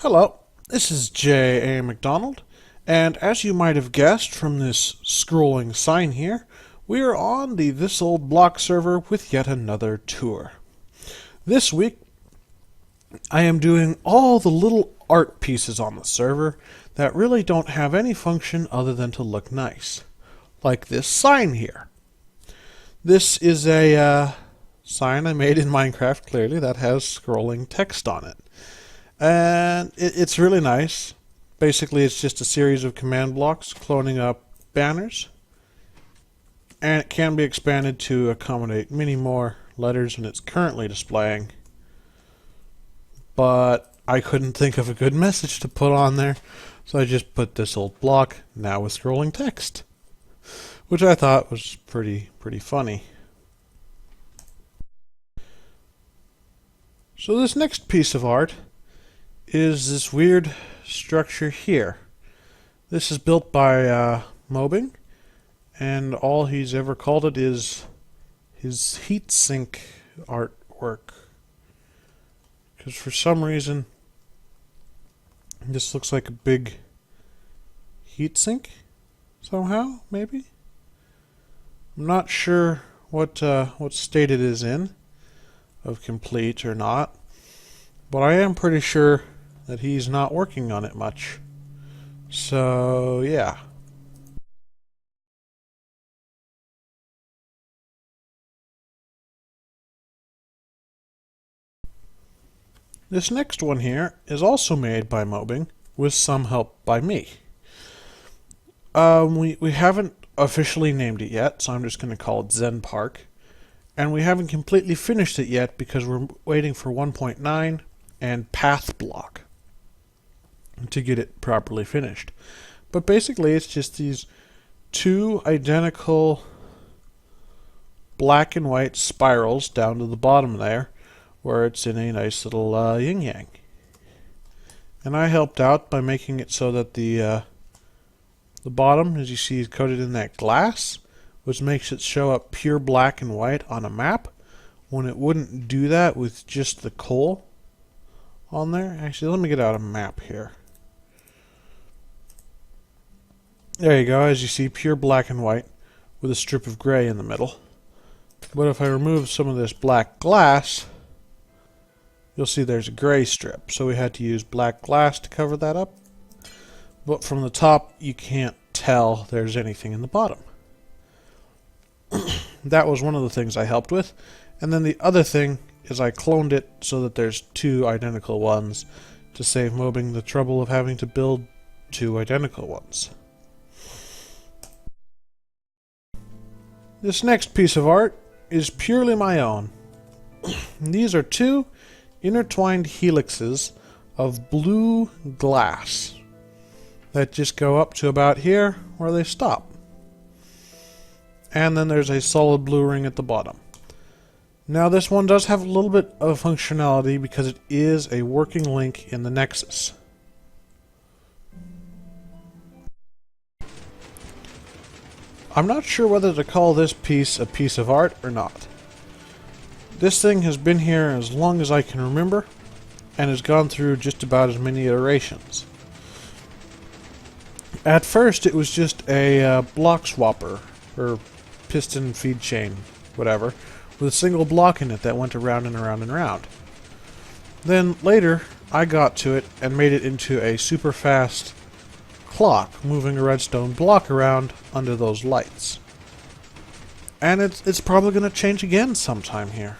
Hello, this is J.A. McDonald, and as you might have guessed from this scrolling sign here, we are on the This Old Block server with yet another tour. This week, I am doing all the little art pieces on the server that really don't have any function other than to look nice. Like this sign here. This is a sign I made in Minecraft, clearly, that has scrolling text on it. And it's really nice. Basically, it's just a series of command blocks cloning up banners. And it can be expanded to accommodate many more letters than it's currently displaying. But I couldn't think of a good message to put on there, so I just put this old block, now with scrolling text. Which I thought was pretty funny. So this next piece of art is this weird structure here. This is built by Mobbing, and all he's ever called it is his heatsink artwork. Because for some reason, this looks like a big heatsink somehow, maybe? I'm not sure what state it is in, of complete or not, but I am pretty sure that he's not working on it much. So, yeah. This next one here is also made by Mobbing, with some help by me. We haven't officially named it yet, so I'm just going to call it Zen Park. And we haven't completely finished it yet because we're waiting for 1.9 and path block to get it properly finished. But basically it's just these two identical black and white spirals down to the bottom there, where it's in a nice little yin-yang. And I helped out by making it so that the bottom, as you see, is coated in that glass, which makes it show up pure black and white on a map, when it wouldn't do that with just the coal on there. Actually, let me get out a map here. There you go, as you see, pure black and white with a strip of gray in the middle. But if I remove some of this black glass, you'll see there's a gray strip. So we had to use black glass to cover that up. But from the top, you can't tell there's anything in the bottom. That was one of the things I helped with. And then the other thing is I cloned it so that there's two identical ones to save Mobbing the trouble of having to build two identical ones. This next piece of art is purely my own. These are two intertwined helixes of blue glass that just go up to about here where they stop. And then there's a solid blue ring at the bottom. Now this one does have a little bit of functionality because it is a working link in the Nexus. I'm not sure whether to call this piece a piece of art or not. This thing has been here as long as I can remember, and has gone through just about as many iterations. At first it was just a block swapper, or piston feed chain, whatever, with a single block in it that went around and around and around. Then later I got to it and made it into a super fast clock, moving a redstone block around under those lights. And it's probably going to change again sometime here.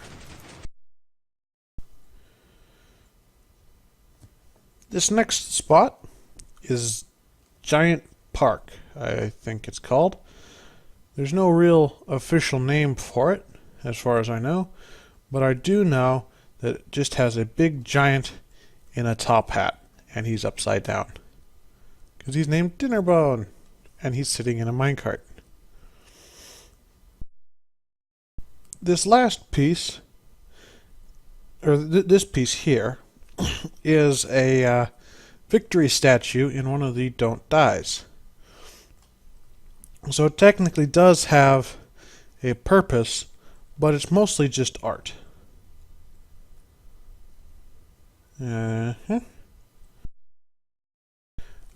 This next spot is Giant Park, I think it's called. There's no real official name for it, as far as I know, but I do know that it just has a big giant in a top hat, and he's upside down. Because he's named Dinnerbone, and he's sitting in a minecart. This last piece, or this piece here, is a victory statue in one of the Don't Dies. So it technically does have a purpose, but it's mostly just art.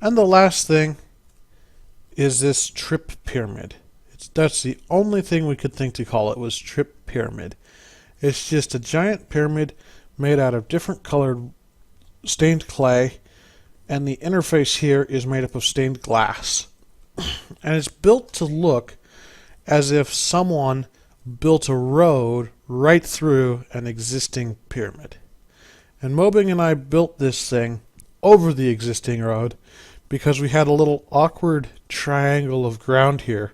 And the last thing is this trip pyramid. That's the only thing we could think to call it, was trip pyramid. It's just a giant pyramid made out of different colored stained clay, and the interface here is made up of stained glass. And it's built to look as if someone built a road right through an existing pyramid. And Mobing and I built this thing over the existing road because we had a little awkward triangle of ground here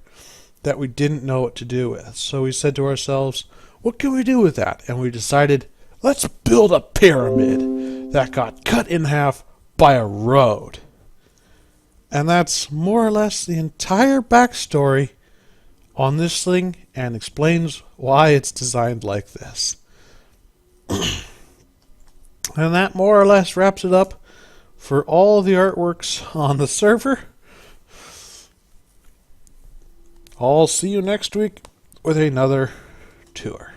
that we didn't know what to do with. So we said to ourselves, what can we do with that? And we decided, let's build a pyramid that got cut in half by a road. And that's more or less the entire backstory on this thing, and explains why it's designed like this. And that more or less wraps it up for all the artworks on the server. I'll see you next week with another tour.